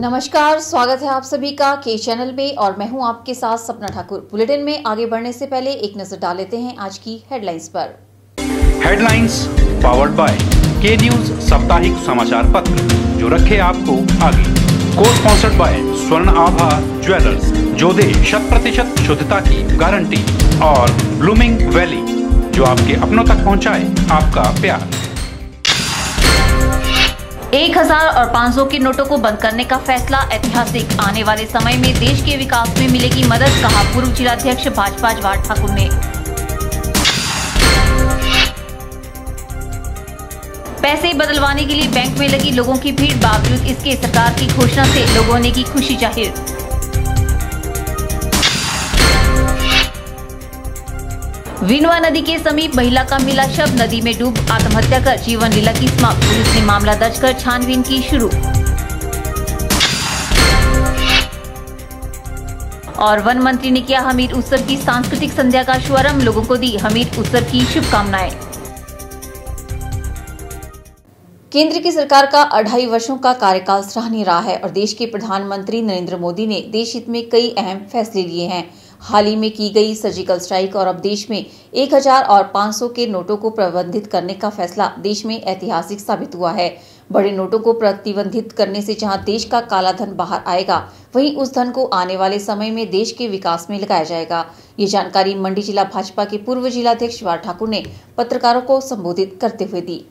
नमस्कार, स्वागत है आप सभी का के चैनल में और मैं हूं आपके साथ सपना ठाकुर। बुलेटिन में आगे बढ़ने से पहले एक नजर डाल लेते हैं आज की हेडलाइंस पर। हेडलाइंस पावर्ड बाय के न्यूज साप्ताहिक समाचार पत्र, जो रखे आपको आगे। को स्पॉन्सर्ड बाय स्वर्ण आभा ज्वेलर्स, जो दे 100% शुद्धता की गारंटी, और ब्लूमिंग वैली, जो आपके अपनों तक पहुंचाए आपका प्यार। 1000 और 500 के नोटों को बंद करने का फैसला ऐतिहासिक, आने वाले समय में देश के विकास में मिलेगी मदद, कहा पूर्व जिलाध्यक्ष भाजपा जवाहर ठाकुर ने। पैसे बदलवाने के लिए बैंक में लगी लोगों की भीड़, बावजूद इसके सरकार की घोषणा से लोगों ने की खुशी जाहिर। विनवा नदी के समीप महिला का मिला शव, नदी में डूब आत्महत्या कर जीवन लीला की समाप्त। पुलिस ने मामला दर्ज कर छानबीन की शुरू। और वन मंत्री ने किया हमीर उत्सव की सांस्कृतिक संध्या का शुभारंभ, लोगों को दी हमीर उत्सव की शुभकामनाएं। केंद्र की सरकार का 2.5 वर्षों का कार्यकाल सराहनीय रहा है और देश के प्रधानमंत्री नरेंद्र मोदी ने देश हित में कई अहम फैसले लिए हैं। हाल ही में की गई सर्जिकल स्ट्राइक और अब देश में 1000 और 500 के नोटों को प्रतिबंधित करने का फैसला देश में ऐतिहासिक साबित हुआ है। बड़े नोटों को प्रतिबंधित करने से जहां देश का काला धन बाहर आएगा, वहीं उस धन को आने वाले समय में देश के विकास में लगाया जाएगा। ये जानकारी मंडी जिला भाजपा के पूर्व जिलाध्यक्ष जवाहर ठाकुर ने पत्रकारों को संबोधित करते हुए दी।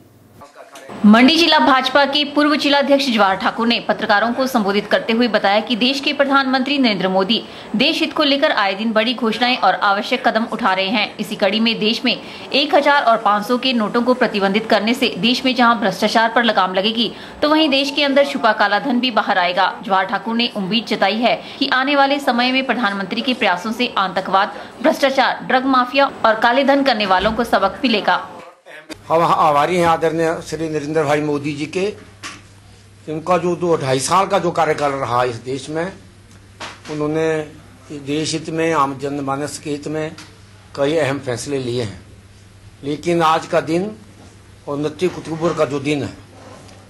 मंडी जिला भाजपा के पूर्व जिलाध्यक्ष जवाहर ठाकुर ने पत्रकारों को संबोधित करते हुए बताया कि देश के प्रधानमंत्री नरेंद्र मोदी देश हित को लेकर आए दिन बड़ी घोषणाएं और आवश्यक कदम उठा रहे हैं। इसी कड़ी में देश में 1000 और 500 के नोटों को प्रतिबंधित करने से देश में जहां भ्रष्टाचार पर लगाम लगेगी, तो वहीं देश के अंदर छुपा काला धन भी बाहर आएगा। जवाहर ठाकुर ने उम्मीद जताई है कि आने वाले समय में प्रधानमंत्री के प्रयासों से आतंकवाद, भ्रष्टाचार, ड्रग माफिया और काले धन करने वालों को सबक मिलेगा। हम आभारी हैं आदरणीय श्री नरेंद्र भाई मोदी जी के। उनका जो 2.5 साल का जो कार्यकाल रहा इस देश में, उन्होंने देश हित में, आम जनमानस के हित में कई अहम फैसले लिए हैं। लेकिन आज का दिन और 29 अक्टूबर का जो दिन है,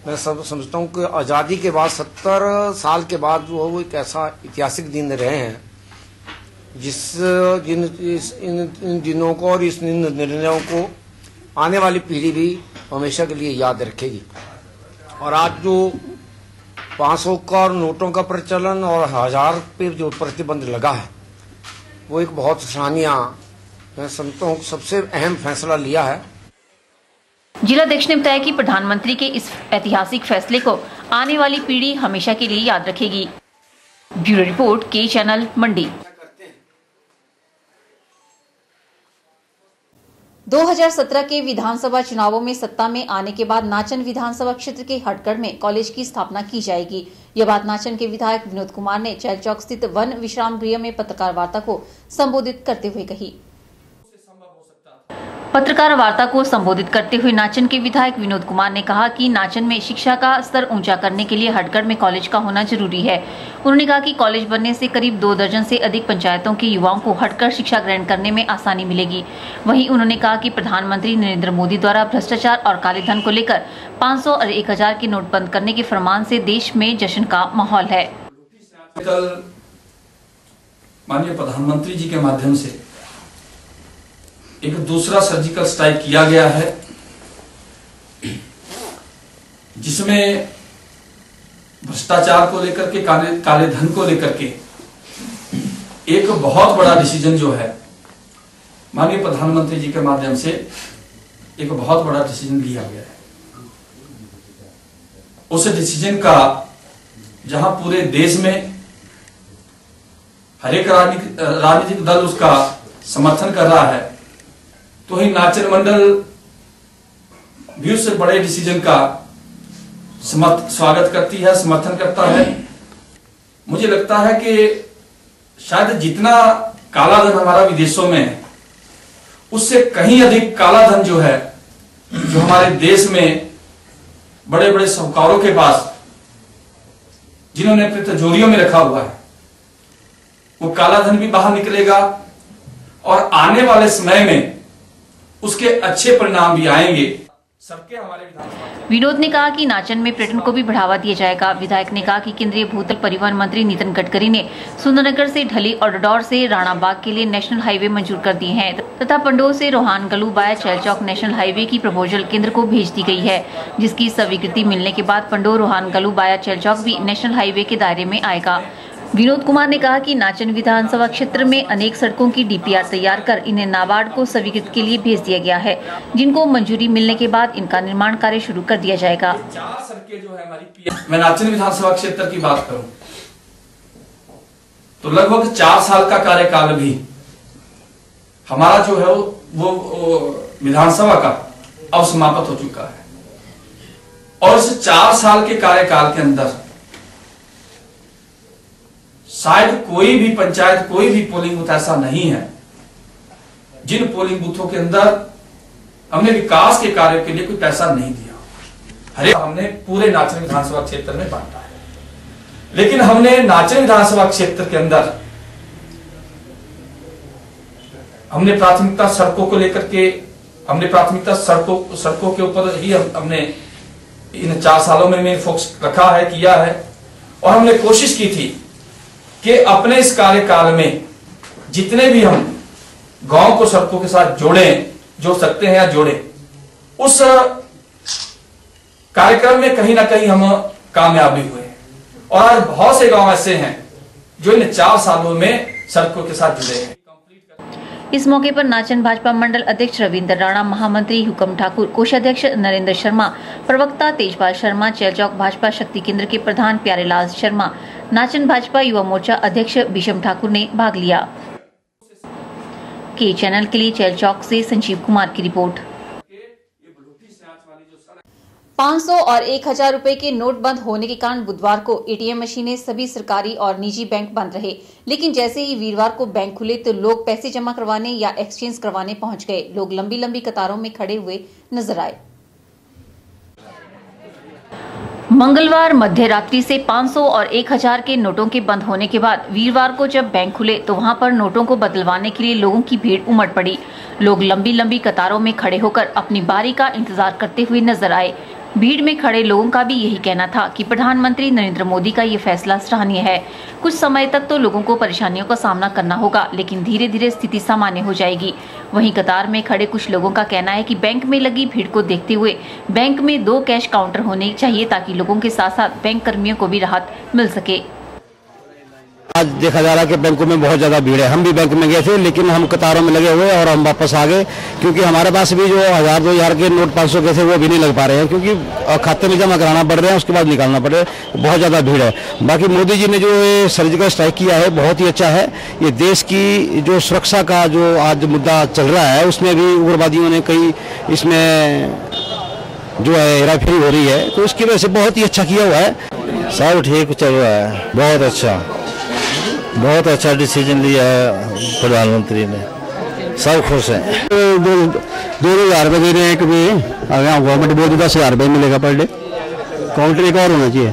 मैं समझता हूँ कि आज़ादी के बाद 70 साल के बाद वो एक ऐसा ऐतिहासिक दिन रहे हैं इन दिनों को और इस निर्णयों को आने वाली पीढ़ी भी हमेशा के लिए याद रखेगी। और आज जो 500 का नोटों का प्रचलन और 1000 पे जो प्रतिबंध लगा है, वो एक बहुत सराहनीय, मैं समझता हूँ सबसे अहम फैसला लिया है। जिलाध्यक्ष ने बताया कि प्रधानमंत्री के इस ऐतिहासिक फैसले को आने वाली पीढ़ी हमेशा के लिए याद रखेगी। ब्यूरो रिपोर्ट, के चैनल, मंडी। 2017 के विधानसभा चुनावों में सत्ता में आने के बाद नाचन विधानसभा क्षेत्र के हटगढ़ में कॉलेज की स्थापना की जाएगी। यह बात नाचन के विधायक विनोद कुमार ने चैल चौक स्थित वन विश्राम गृह में पत्रकार वार्ता को संबोधित करते हुए कही। पत्रकार वार्ता को संबोधित करते हुए नाचन के विधायक विनोद कुमार ने कहा कि नाचन में शिक्षा का स्तर ऊंचा करने के लिए हटगढ़ में कॉलेज का होना जरूरी है। उन्होंने कहा कि कॉलेज बनने से करीब 2 दर्जन से अधिक पंचायतों के युवाओं को हटकर शिक्षा ग्रहण करने में आसानी मिलेगी। वहीं उन्होंने कहा कि प्रधानमंत्री नरेंद्र मोदी द्वारा भ्रष्टाचार और काले धन को लेकर 500 और 1000 के नोट बंद करने के फरमान से देश में जश्न का माहौल है। कल माननीय प्रधानमंत्री जी के माध्यम से एक दूसरा सर्जिकल स्ट्राइक किया गया है, जिसमें भ्रष्टाचार को लेकर के, काले धन को लेकर के एक बहुत बड़ा डिसीजन जो है माननीय प्रधानमंत्री जी के माध्यम से एक बहुत बड़ा डिसीजन लिया गया है। उस डिसीजन का जहां पूरे देश में हर एक राजनीतिक दल उसका समर्थन कर रहा है, तो ही नाचन मंडल भी उससे बड़े डिसीजन का स्वागत करती है, समर्थन करता है। मुझे लगता है कि शायद जितना काला धन हमारा विदेशों में है, उससे कहीं अधिक काला धन जो है, जो हमारे देश में बड़े बड़े साहूकारों के पास, जिन्होंने अपनी तिजोरियों में रखा हुआ है, वो काला धन भी बाहर निकलेगा और आने वाले समय में उसके अच्छे परिणाम भी आएंगे। सड़कें हमारे विधानसभा। विनोद ने कहा कि नाचन में पर्यटन को भी बढ़ावा दिया जाएगा। विधायक ने कहा कि केंद्रीय भूतल परिवहन मंत्री नितिन गडकरी ने सुंदरनगर से ढली और डडौर से राणाबाग के लिए नेशनल हाईवे मंजूर कर दिए हैं तथा पंडोह से रोहानगलू बाया चैलचौक नेशनल हाईवे की प्रपोजल केंद्र को भेज दी गई है, जिसकी स्वीकृति मिलने के बाद पंडोह रोहानगलू बाया चैलचौक भी नेशनल हाईवे के दायरे में आएगा। विनोद कुमार ने कहा कि नाचन विधानसभा क्षेत्र में अनेक सड़कों की डीपीआर तैयार कर इन्हें नाबार्ड को स्वीकृत के लिए भेज दिया गया है, जिनको मंजूरी मिलने के बाद इनका निर्माण कार्य शुरू कर दिया जाएगा। 4 सड़कें जो है हमारी, मैं नाचन विधानसभा क्षेत्र की बात करूं तो लगभग 4 साल का कार्यकाल भी हमारा जो है वो विधानसभा का अब समाप्त हो चुका है और इस 4 साल के कार्यकाल के अंदर शायद कोई भी पंचायत, कोई भी पोलिंग बूथ ऐसा नहीं है जिन पोलिंग बूथों के अंदर हमने विकास के कार्यों के लिए कोई पैसा नहीं दिया। हरे हमने पूरे नाचन विधानसभा क्षेत्र में बांटा है, लेकिन हमने नाचन विधानसभा क्षेत्र के अंदर हमने प्राथमिकता सड़कों को लेकर के, हमने प्राथमिकता सड़कों के ऊपर ही हमने इन 4 सालों में फोकस रखा है, किया है और हमने कोशिश की थी कि अपने इस कार्यकाल में जितने भी हम गांव को सड़कों के साथ जोड़ सकते हैं या जोड़े, उस कार्यक्रम में कहीं ना कहीं हम कामयाब भी हुए और आज बहुत से गांव ऐसे हैं जो इन 4 सालों में सड़कों के साथ जुड़े हैं। इस मौके पर नाचन भाजपा मंडल अध्यक्ष रविंद्र राणा, महामंत्री हुकम ठाकुर, कोषाध्यक्ष नरेंद्र शर्मा, प्रवक्ता तेजपाल शर्मा, चैलचौक भाजपा शक्ति केंद्र के प्रधान प्यारेलाल शर्मा, नाचन भाजपा युवा मोर्चा अध्यक्ष भीषम ठाकुर ने भाग लिया। के चैनल के लिए चैलचौक से संजीव कुमार की रिपोर्ट। 500 और 1000 रुपए के नोट बंद होने के कारण बुधवार को एटीएम मशीनें सभी सरकारी और निजी बैंक बंद रहे, लेकिन जैसे ही वीरवार को बैंक खुले तो लोग पैसे जमा करवाने या एक्सचेंज करवाने पहुंच गए। लोग लंबी लंबी कतारों में खड़े हुए नजर आए। मंगलवार मध्य रात्रि से 500 और 1000 के नोटों के बंद होने के बाद वीरवार को जब बैंक खुले तो वहां पर नोटों को बदलवाने के लिए लोगों की भीड़ उमड़ पड़ी। लोग लंबी लंबी कतारों में खड़े होकर अपनी बारी का इंतजार करते हुए नजर आए। भीड़ में खड़े लोगों का भी यही कहना था कि प्रधानमंत्री नरेंद्र मोदी का ये फैसला सराहनीय है। कुछ समय तक तो लोगों को परेशानियों का सामना करना होगा, लेकिन धीरे धीरे स्थिति सामान्य हो जाएगी। वहीं कतार में खड़े कुछ लोगों का कहना है कि बैंक में लगी भीड़ को देखते हुए बैंक में 2 कैश काउंटर होने चाहिए ताकि लोगों के साथ साथ बैंक कर्मियों को भी राहत मिल सके। आज देखा जा रहा है कि बैंकों में बहुत ज्यादा भीड़ है। हम भी बैंक में गए थे, लेकिन हम कतारों में लगे हुए और हम वापस आ गए, क्योंकि हमारे पास भी जो 1000-2000 के नोट 500 के थे वो भी नहीं लग पा रहे हैं, क्योंकि खाते में जमा कराना पड़ रहा है, उसके बाद निकालना पड़ रहा है। बहुत ज्यादा भीड़ है। बाकी मोदी जी ने जो सर्जिकल स्ट्राइक किया है बहुत ही अच्छा है। ये देश की जो सुरक्षा का जो आज मुद्दा चल रहा है उसमें भी उग्रवादियों ने कई इसमें जो है हेराफेरी हो रही है, तो उसकी वजह से बहुत ही अच्छा किया हुआ है। सब ठीक चल रहा है, बहुत अच्छा डिसीजन लिया है प्रधानमंत्री ने, सब खुश हैं। 2,000 रुपये दे रहे हैं, कभी गवर्नमेंट बोल 10,000 रुपये मिलेगा पर डे। काउंटर एक और होना चाहिए,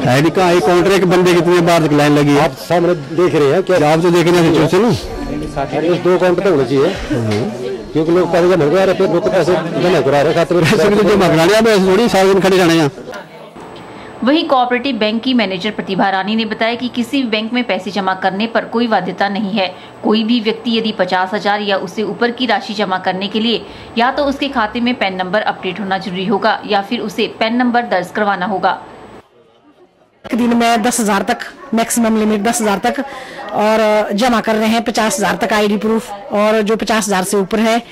आईडी का काउंटर एक बंदे कितने बार तक लाइन लगी है। आप सामने देख रहे हैं क्या? आप तो देखने से चलते ना, 2 काउंटर तो होना चाहिए, क्योंकि लोग पैसे जमा करा रहे, लोग पैसे जमा करा रहे, खाते में जमा कराने थोड़ी सारे दिन खड़े जाने यहाँ। वहीं कोऑपरेटिव बैंक की मैनेजर प्रतिभा रानी ने बताया कि किसी भी बैंक में पैसे जमा करने पर कोई बाध्यता नहीं है। कोई भी व्यक्ति यदि 50,000 या उससे ऊपर की राशि जमा करने के लिए या तो उसके खाते में पैन नंबर अपडेट होना जरूरी होगा या फिर उसे पैन नंबर दर्ज करवाना होगा। एक दिन में 10,000 तक मैक्सिमम लिमिट 10,000 तक और जमा कर रहे हैं 50,000 तक आईडी प्रूफ, और जो 50,000 से ऊपर है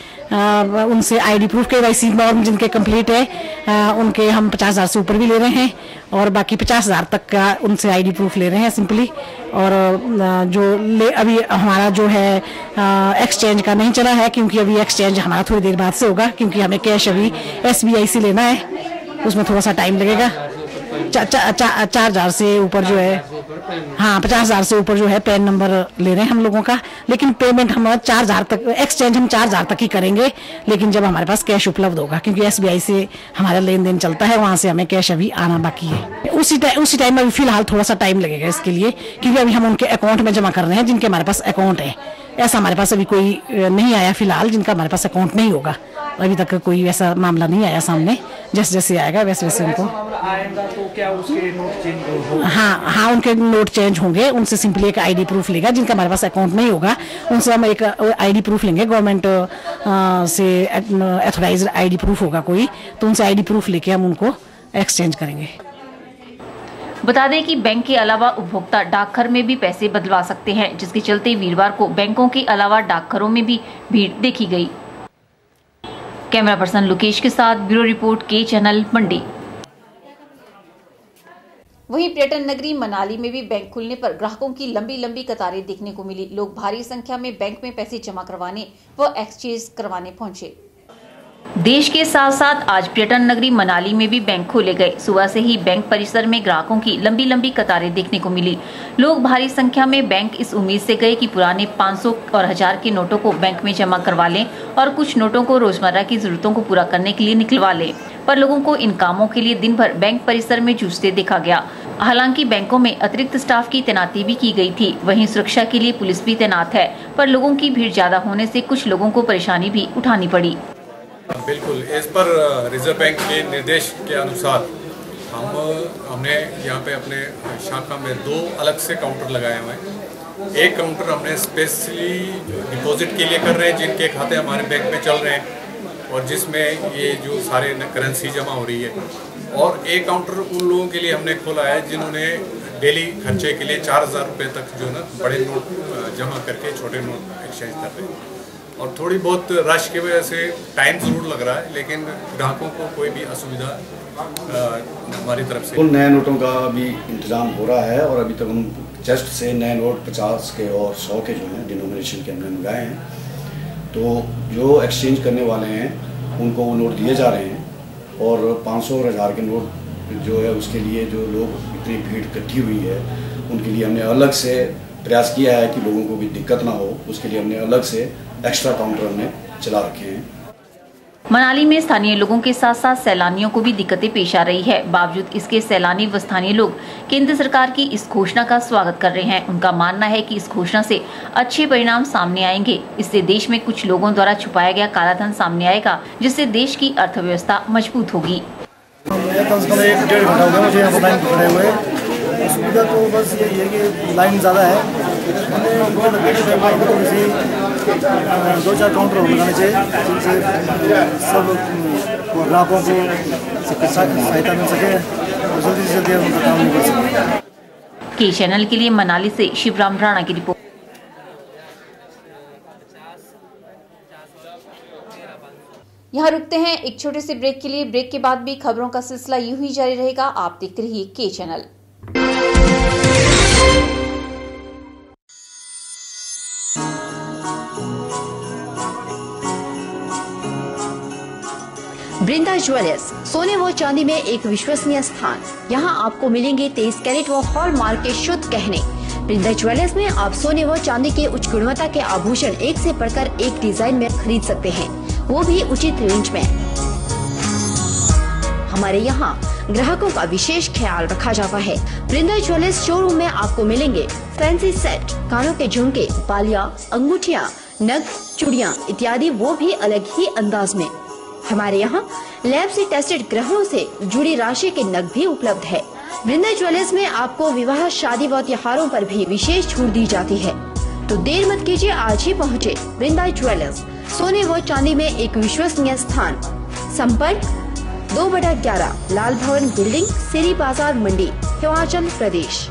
उनसे आईडी प्रूफ केवाईसी नॉर्म जिनके कंप्लीट है उनके हम 50,000 से ऊपर भी ले रहे हैं, और बाकी 50,000 तक का उनसे आईडी प्रूफ ले रहे हैं सिंपली। और अभी हमारा जो है एक्सचेंज का नहीं चला है, क्योंकि अभी एक्सचेंज हमारा थोड़ी देर बाद से होगा, क्योंकि हमें कैश अभी SBI से लेना है, उसमें थोड़ा सा टाइम लगेगा। 4,000 से ऊपर जो है हाँ 50,000 से ऊपर जो है पैन नंबर ले रहे हैं हम लोगों का। लेकिन पेमेंट हम 4,000 तक, एक्सचेंज हम 4,000 तक ही करेंगे, लेकिन जब हमारे पास कैश उपलब्ध होगा, क्योंकि SBI से हमारा लेन देन चलता है, वहाँ से हमें कैश अभी आना बाकी है। उसी टाइम में फिलहाल थोड़ा सा टाइम लगेगा इसके लिए, क्योंकि अभी हम उनके अकाउंट में जमा कर रहे हैं जिनके हमारे पास अकाउंट है। ऐसा हमारे पास अभी कोई नहीं आया फिलहाल जिनका हमारे पास अकाउंट नहीं होगा, अभी तक कोई ऐसा मामला नहीं आया सामने। जैसे जैसे आएगा वैसे वैसे उनको आएगा तो क्या उसके नोट चेंज होंगे? हाँ उनके नोट चेंज होंगे। उनसे सिंपली एक ID प्रूफ लेगा, जिनका हमारे पास अकाउंट नहीं होगा उनसे हम एक ID प्रूफ लेंगे, गवर्नमेंट से एथोराइज्ड ID प्रूफ होगा कोई, तो उनसे ID प्रूफ लेके हम उनको एक्सचेंज करेंगे। बता दें कि बैंक के अलावा उपभोक्ता डाकघर में भी पैसे बदलवा सकते हैं, जिसके चलते वीरवार को बैंकों के अलावा डाकघरों में भी भीड़ देखी गई। कैमरा पर्सन लोकेश के साथ ब्यूरो रिपोर्ट के चैनल मंडी। वहीं पर्यटन नगरी मनाली में भी बैंक खुलने पर ग्राहकों की लंबी लंबी कतारें देखने को मिली। लोग भारी संख्या में बैंक में पैसे जमा करवाने व एक्सचेंज करवाने पहुंचे। देश के साथ साथ आज पर्यटन नगरी मनाली में भी बैंक खोले गए। सुबह से ही बैंक परिसर में ग्राहकों की लंबी लंबी कतारें देखने को मिली। लोग भारी संख्या में बैंक इस उम्मीद से गए कि पुराने 500 और 1000 के नोटों को बैंक में जमा करवा लें और कुछ नोटों को रोजमर्रा की जरूरतों को पूरा करने के लिए निकलवा लें। पर लोगों को इन कामों के लिए दिन भर बैंक परिसर में जूझते देखा गया। हालांकि बैंकों में अतिरिक्त स्टाफ की तैनाती भी की गई थी, वहीं सुरक्षा के लिए पुलिस भी तैनात है। पर लोगों की भीड़ ज्यादा होने से कुछ लोगों को परेशानी भी उठानी पड़ी। बिल्कुल, इस पर रिजर्व बैंक के निर्देश के अनुसार हमने यहाँ पे अपने शाखा में 2 अलग से काउंटर लगाए हुए हैं। एक काउंटर हमने स्पेशली डिपॉजिट के लिए कर रहे हैं, जिनके खाते हमारे बैंक में चल रहे हैं और जिसमें ये जो सारे करेंसी जमा हो रही है, और एक काउंटर उन लोगों के लिए हमने खोला है जिन्होंने डेली खर्चे के लिए 4,000 रुपये तक जो है बड़े नोट जमा करके छोटे नोट एक्सचेंज कर रहे हैं। और थोड़ी बहुत रश की वजह से टाइम ज़रूर लग रहा है, लेकिन ग्राहकों को कोई भी असुविधा हमारी तरफ से। कुल नए नोटों का अभी इंतज़ाम हो रहा है और अभी तक हम जस्ट से नए नोट 50 के और 100 के जो हैं डिनोमिनेशन के हमने मंगाए हैं। तो जो एक्सचेंज करने वाले हैं उनको वो नोट दिए जा रहे हैं, और 500 और 1000 के नोट जो है उसके लिए जो लोग इतनी भीड़ इकट्ठी हुई है उनके लिए हमने अलग से प्रयास किया है कि लोगों को भी दिक्कत ना हो। उसके लिए हमने अलग से एक्स्ट्रा काउंटर हमने चला रखे हैं। मनाली में स्थानीय लोगों के साथ साथ सैलानियों को भी दिक्कतें पेश आ रही है। बावजूद इसके सैलानी व स्थानीय लोग केंद्र सरकार की इस घोषणा का स्वागत कर रहे हैं। उनका मानना है कि इस घोषणा से अच्छे परिणाम सामने आएंगे। इससे देश में कुछ लोगों द्वारा छुपाया गया काला धन सामने आएगा, जिससे देश की अर्थव्यवस्था मजबूत होगी। कम से कम 1-1.5 घंटा हो गया मुझे यहाँ पर लाइन खड़े हुए। सुविधा तो बस यही है कि लाइन ज़्यादा है। मुझे लगता है कि बैंक को थोड़ी सी 2-4 काउंटर लगाने चाहिए, जिनसे सब ग्राहकों को सहायता मिल सके और जल्दी से जल्दी उनका काम निकल सके। के चैनल के लिए मनाली से शिवराम राणा की रिपोर्ट। यहाँ रुकते हैं एक छोटे से ब्रेक के लिए। ब्रेक के बाद भी खबरों का सिलसिला यूं ही जारी रहेगा। आप देखते रहिए के चैनल। बृंदा ज्वेलर्स, सोने व चांदी में एक विश्वसनीय स्थान। यहाँ आपको मिलेंगे 23 कैरेट व हॉलमार्क के शुद्ध गहने। बृंदा ज्वेलर्स में आप सोने व चांदी के उच्च गुणवत्ता के आभूषण एक से बढ़कर एक डिजाइन में खरीद सकते हैं, वो भी उचित रेंज में। हमारे यहाँ ग्राहकों का विशेष ख्याल रखा जाता है। बृंदा ज्वेलर्स शोरूम में आपको मिलेंगे फैंसी सेट, कानों के झुमके, बालियां, अंगूठियां, नग, चूड़ियां इत्यादि, वो भी अलग ही अंदाज में। हमारे यहाँ लैब से टेस्टेड ग्रहों से जुड़ी राशि के नग भी उपलब्ध है। बृंदा ज्वेलर्स में आपको विवाह, शादी व त्योहारों पर भी विशेष छूट दी जाती है। तो देर मत कीजिए, आज ही पहुँचे बृंदा ज्वेलर्स, सोने व चांदी में एक विश्वसनीय स्थान। संपर्क 2/11 लाल भवन बिल्डिंग, सिरी बाजार, मंडी, हिमाचल प्रदेश।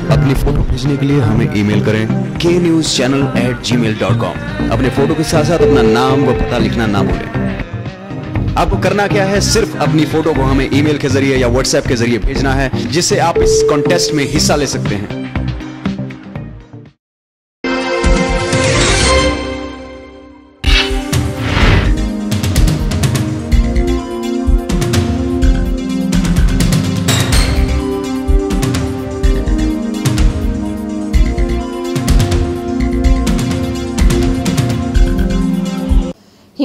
अपनी फोटो भेजने के लिए हमें ईमेल करें knewschannel@gmail.com। अपने फोटो के साथ साथ अपना नाम व पता लिखना ना भूलें। आपको करना क्या है, सिर्फ अपनी फोटो को हमें ईमेल के जरिए या व्हाट्सएप के जरिए भेजना है, जिससे आप इस कॉन्टेस्ट में हिस्सा ले सकते हैं।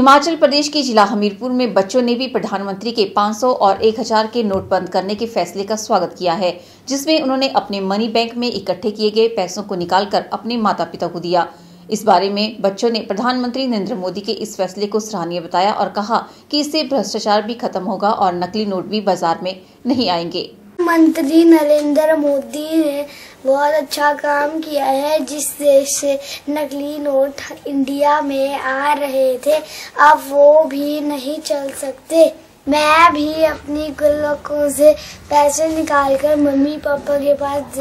हिमाचल प्रदेश के जिला हमीरपुर में बच्चों ने भी प्रधानमंत्री के 500 और 1000 के नोट बंद करने के फैसले का स्वागत किया है, जिसमें उन्होंने अपने मनी बैंक में इकट्ठे किए गए पैसों को निकालकर अपने माता पिता को दिया। इस बारे में बच्चों ने प्रधानमंत्री नरेंद्र मोदी के इस फैसले को सराहनीय बताया और कहा कि इससे भ्रष्टाचार भी खत्म होगा और नकली नोट भी बाजार में नहीं आएंगे। मंत्री नरेंद्र मोदी ने बहुत अच्छा काम किया है, जिस देश से नकली नोट इंडिया में आ रहे थे अब वो भी नहीं चल सकते। मैं भी अपनी गुल्लकों से पैसे निकालकर मम्मी पापा के पास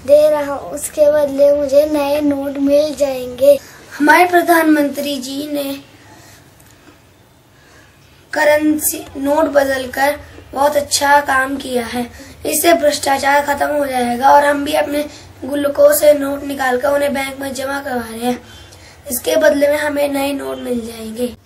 दे रहा हूँ, उसके बदले मुझे नए नोट मिल जाएंगे। हमारे प्रधानमंत्री जी ने करेंसी नोट बदलकर बहुत अच्छा काम किया है, इससे भ्रष्टाचार खत्म हो जाएगा और हम भी अपने गुल्लकों से नोट निकालकर उन्हें बैंक में जमा करवा रहे हैं, इसके बदले में हमें नए नोट मिल जाएंगे।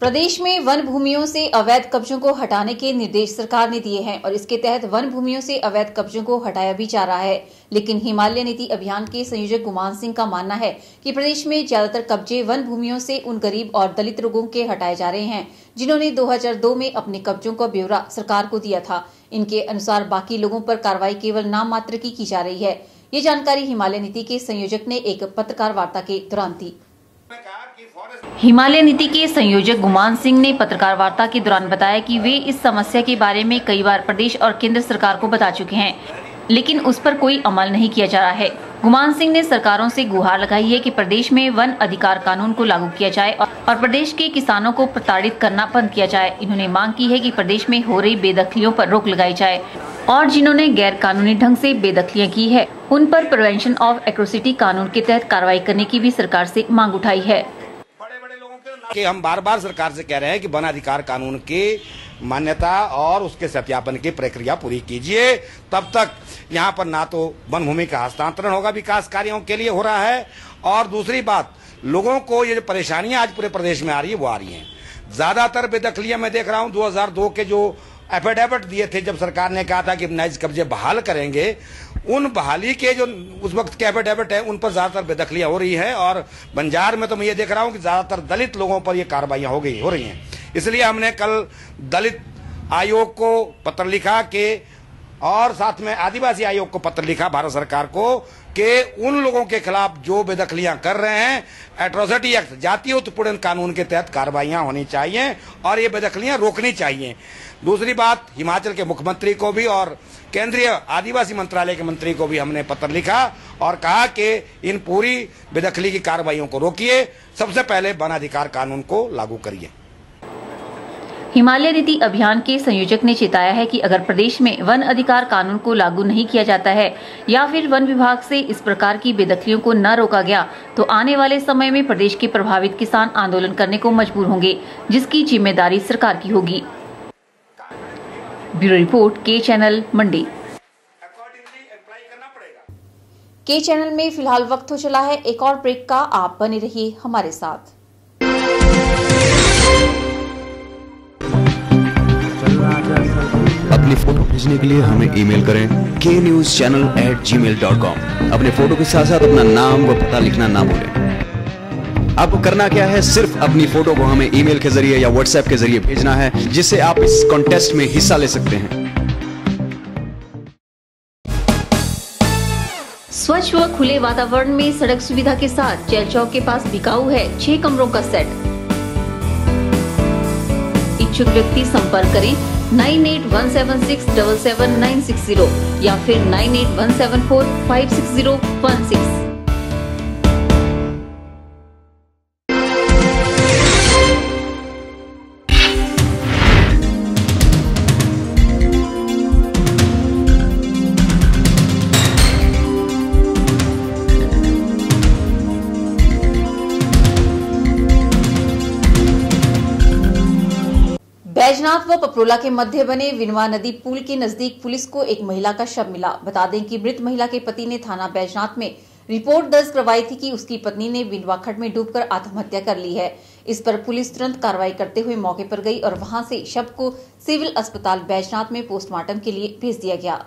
प्रदेश में वन भूमियों से अवैध कब्जों को हटाने के निर्देश सरकार ने दिए हैं और इसके तहत वन भूमियों से अवैध कब्जों को हटाया भी जा रहा है। लेकिन हिमालय नीति अभियान के संयोजक गुमान सिंह का मानना है कि प्रदेश में ज्यादातर कब्जे वन भूमियों से उन गरीब और दलित लोगों के हटाए जा रहे हैं जिन्होंने 2002 में अपने कब्जों का ब्यौरा सरकार को दिया था। इनके अनुसार बाकी लोगों पर कार्रवाई केवल नाम मात्र की जा रही है। ये जानकारी हिमालय नीति के संयोजक ने एक पत्रकार वार्ता के दौरान दी। हिमालय नीति के संयोजक गुमान सिंह ने पत्रकार वार्ता के दौरान बताया कि वे इस समस्या के बारे में कई बार प्रदेश और केंद्र सरकार को बता चुके हैं, लेकिन उस पर कोई अमल नहीं किया जा रहा है। गुमान सिंह ने सरकारों से गुहार लगाई है कि प्रदेश में वन अधिकार कानून को लागू किया जाए और प्रदेश के किसानों को प्रताड़ित करना बंद किया जाए। इन्होंने मांग की है कि प्रदेश में हो रही बेदखलियों पर रोक लगाई जाए और जिन्होंने गैर कानूनी ढंग से बेदखलियां की है उन पर प्रिवेंशन ऑफ एट्रोसिटी कानून के तहत कार्रवाई करने की भी सरकार से मांग उठाई है। कि हम बार बार सरकार से कह रहे हैं कि वन अधिकार कानून की मान्यता और उसके सत्यापन की प्रक्रिया पूरी कीजिए, तब तक यहाँ पर ना तो वन भूमि का हस्तांतरण होगा विकास कार्यों के लिए हो रहा है, और दूसरी बात लोगों को ये जो परेशानियां आज पूरे प्रदेश में आ रही है वो आ रही हैं। ज्यादातर बेदखलियां मैं देख रहा हूं 2002 के जो एफिडेविट दिए थे जब सरकार ने कहा था कि नाइज कब्जे बहाल करेंगे, उन बहाली के जो उस वक्त के एफिडेविट है उन पर ज्यादातर बेदखलियां हो रही है और बंजार में तो मैं ये देख रहा हूं कि ज्यादातर दलित लोगों पर ये कार्रवाइयां हो रही हैं। इसलिए हमने कल दलित आयोग को पत्र लिखा कि और साथ में आदिवासी आयोग को पत्र लिखा भारत सरकार को कि उन लोगों के खिलाफ जो बेदखलियां कर रहे हैं एट्रोसिटी एक्ट जातीय उत्पीड़न कानून के तहत कार्रवाइयां होनी चाहिए और ये बेदखलियां रोकनी चाहिए। दूसरी बात, हिमाचल के मुख्यमंत्री को भी और केंद्रीय आदिवासी मंत्रालय के मंत्री को भी हमने पत्र लिखा और कहा कि इन पूरी बेदखली की कार्रवाइयों को रोकिए, सबसे पहले वन अधिकार कानून को लागू करिए। हिमालय नीति अभियान के संयोजक ने चेताया है कि अगर प्रदेश में वन अधिकार कानून को लागू नहीं किया जाता है या फिर वन विभाग से इस प्रकार की बेदखलियों को न रोका गया तो आने वाले समय में प्रदेश के प्रभावित किसान आंदोलन करने को मजबूर होंगे, जिसकी जिम्मेदारी सरकार की होगी। ब्यूरो रिपोर्ट, के चैनल मंडी। के चैनल में फिलहाल वक्त हो चला है एक और ब्रेक का, आप बने रहिए हमारे साथ। अपनी फोटो भेजने के लिए हमें ईमेल करें knewschannel@gmail.com। अपने फोटो के साथ साथ अपना नाम व पता लिखना ना भूलें। आपको करना क्या है, सिर्फ अपनी फोटो को हमें ईमेल के जरिए या व्हाट्सएप के जरिए भेजना है, जिससे आप इस कॉन्टेस्ट में हिस्सा ले सकते हैं। स्वच्छ व खुले वातावरण में सड़क सुविधा के साथ चैल चौक के पास बिकाऊ है 6 कमरों का सेट। इच्छुक व्यक्ति संपर्क करें 9817677960 या फिर 9817456016। बैजनाथ व पपरोला के मध्य बने विनवा नदी पुल के नजदीक पुलिस को एक महिला का शव मिला। बता दें कि मृत महिला के पति ने थाना बैजनाथ में रिपोर्ट दर्ज करवाई थी कि उसकी पत्नी ने विनवा खड्ड में डूबकर आत्महत्या कर ली है। इस पर पुलिस तुरंत कार्रवाई करते हुए मौके पर गई और वहां से शव को सिविल अस्पताल बैजनाथ में पोस्टमार्टम के लिए भेज दिया गया।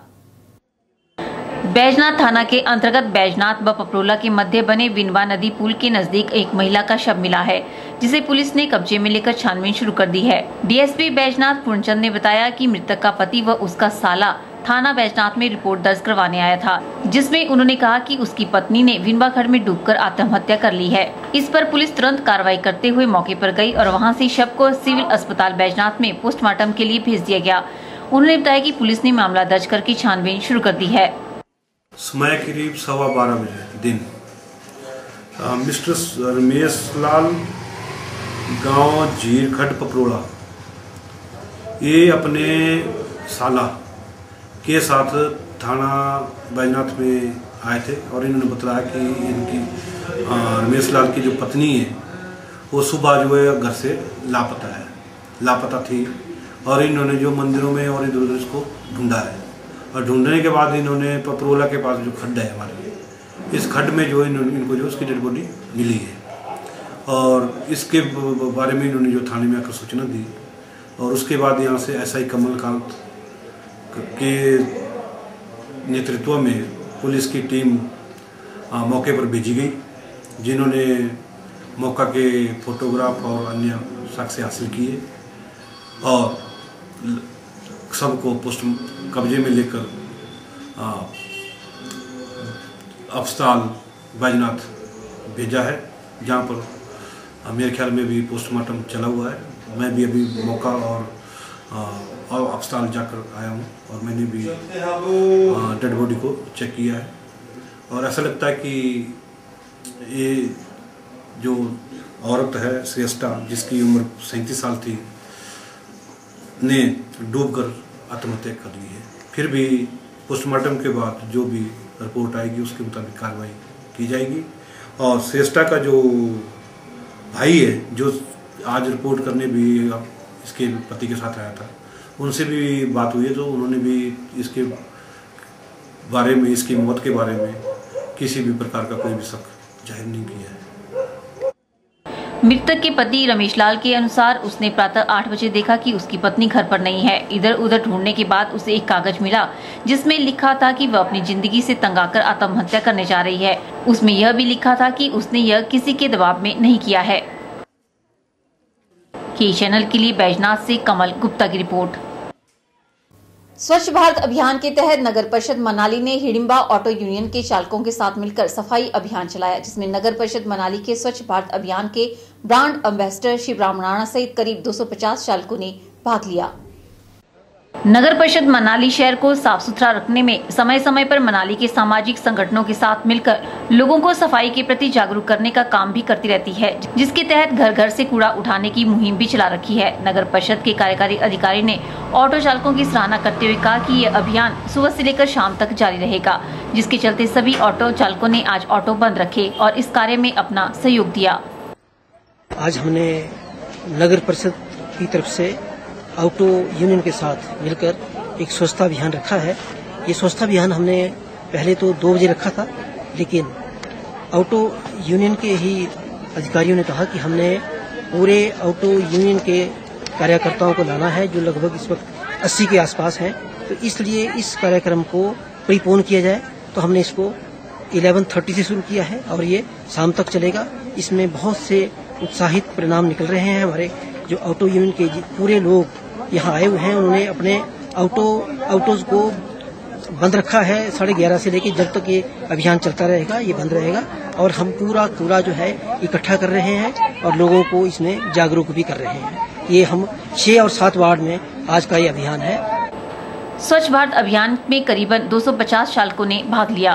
बैजनाथ थाना के अंतर्गत बैजनाथ व पपरोला के मध्य बने विनवा नदी पुल के नजदीक एक महिला का शव मिला है, जिसे पुलिस ने कब्जे में लेकर छानबीन शुरू कर दी है। डीएसपी बैजनाथ पूर्णचंद ने बताया कि मृतक का पति व उसका साला थाना बैजनाथ में रिपोर्ट दर्ज करवाने आया था, जिसमें उन्होंने कहा कि उसकी पत्नी ने विनवा खड्ड में डूबकर आत्महत्या कर ली है। इस पर पुलिस तुरंत कार्रवाई करते हुए मौके पर गई और वहां से शव को सिविल अस्पताल बैजनाथ में पोस्टमार्टम के लिए भेज दिया गया। उन्होंने बताया कि पुलिस ने मामला दर्ज करके छानबीन शुरू कर दी है। समय करीब 12:15 बजे दिन मिस्टर रमेश लाल गांव झीरखड्ड पपरोला ये अपने साला के साथ थाना बैजनाथ में आए थे और इन्होंने बताया कि इनकी रमेश लाल की जो पत्नी है वो सुबह जो है घर से लापता थी और इन्होंने जो मंदिरों में और इधर उधर इसको ढूंढा है और ढूंढने के बाद इन्होंने पपरोला के पास जो खड्ड है हमारे, इस खड्ड में जो इनको जो उसकी डेड बॉडी मिली है और इसके बारे में इन्होंने जो थाने में आकर सूचना दी और उसके बाद यहाँ से एसआई कमलकांत के नेतृत्व में पुलिस की टीम मौके पर भेजी गई, जिन्होंने मौका के फोटोग्राफ और अन्य साक्ष्य हासिल किए और सबको पोस्ट कब्जे में लेकर अस्पताल बैजनाथ भेजा है, जहां पर मेरे ख्याल में भी पोस्टमार्टम चला हुआ है। मैं भी अभी मौका और अस्पताल जाकर आया हूं और मैंने भी डेड बॉडी को चेक किया है और ऐसा लगता है कि ये जो औरत है श्रेष्ठा, जिसकी उम्र 37 साल थी, ने डूबकर आत्महत्या कर ली है। फिर भी पोस्टमार्टम के बाद जो भी रिपोर्ट आएगी उसके मुताबिक कार्रवाई की जाएगी और श्रेष्ठा का जो भाई है, जो आज रिपोर्ट करने भी इसके पति के साथ आया था, उनसे भी बात हुई है तो उन्होंने भी इसके बारे में, इसकी मौत के बारे में किसी भी प्रकार का कोई भी शक जाहिर नहीं किया है। मृतक के पति रमेश लाल के अनुसार उसने प्रातः 8 बजे देखा कि उसकी पत्नी घर पर नहीं है। इधर उधर ढूंढने के बाद उसे एक कागज मिला जिसमें लिखा था कि वह अपनी जिंदगी से तंग आकर आत्महत्या करने जा रही है। उसमें यह भी लिखा था कि उसने यह किसी के दबाव में नहीं किया है। के चैनल के लिए बैजनाथ से कमल गुप्ता की रिपोर्ट। स्वच्छ भारत अभियान के तहत नगर परिषद मनाली ने हिडिंबा ऑटो यूनियन के चालकों के साथ मिलकर सफाई अभियान चलाया, जिसमें नगर परिषद मनाली के स्वच्छ भारत अभियान के ब्रांड एम्बेसडर शिवराम राणा सहित करीब 250 चालकों ने भाग लिया। नगर परिषद मनाली शहर को साफ सुथरा रखने में समय समय पर मनाली के सामाजिक संगठनों के साथ मिलकर लोगों को सफाई के प्रति जागरूक करने का काम भी करती रहती है, जिसके तहत घर घर से कूड़ा उठाने की मुहिम भी चला रखी है। नगर परिषद के कार्यकारी अधिकारी ने ऑटो चालकों की सराहना करते हुए कहा कि यह अभियान सुबह से लेकर शाम तक जारी रहेगा, जिसके चलते सभी ऑटो चालकों ने आज ऑटो बंद रखे और इस कार्य में अपना सहयोग दिया। आज हमने नगर परिषद की तरफ से ऑटो यूनियन के साथ मिलकर एक स्वच्छता अभियान रखा है। ये स्वच्छता अभियान हमने पहले तो 2 बजे रखा था, लेकिन ऑटो यूनियन के ही अधिकारियों ने कहा कि हमने पूरे ऑटो यूनियन के कार्यकर्ताओं को लाना है, जो लगभग इस वक्त 80 के आसपास हैं। तो इसलिए इस कार्यक्रम को परिपूर्ण किया जाए, तो हमने इसको 11:30 से शुरू किया है और ये शाम तक चलेगा। इसमें बहुत से उत्साहित परिणाम निकल रहे हैं। हमारे जो ऑटो यूनियन के पूरे लोग यहाँ आए हुए हैं, उन्होंने अपने ऑटोज को बंद रखा है 11:30 से लेकर जब तक ये अभियान चलता रहेगा, ये बंद रहेगा। और हम पूरा कूड़ा जो है इकट्ठा कर रहे हैं और लोगों को इसमें जागरूक भी कर रहे हैं। ये हम 6 और 7 वार्ड में आज का ये अभियान है। स्वच्छ भारत अभियान में करीबन 250 चालकों ने भाग लिया।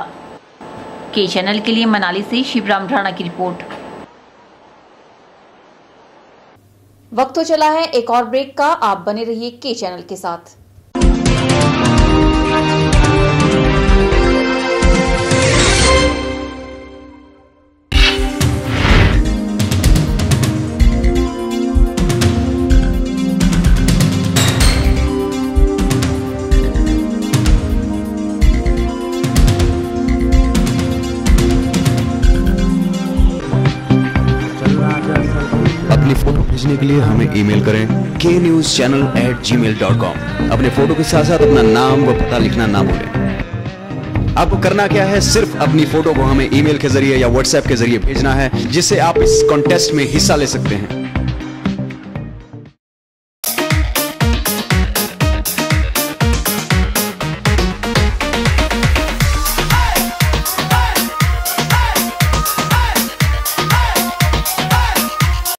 के चैनल के लिए मनाली से शिवराम राणा की रिपोर्ट। वक्त हो चला है एक और ब्रेक का। आप बने रहिए के चैनल के साथ। अपनी फोटो भेजने के लिए हमें ईमेल करें KNewsChannel@gmail.com। अपने फोटो के साथ साथ अपना नाम व पता लिखना ना भूलें। आपको करना क्या है, सिर्फ अपनी फोटो को हमें ईमेल के जरिए या व्हाट्सएप के जरिए भेजना है, जिससे आप इस कॉन्टेस्ट में हिस्सा ले सकते हैं।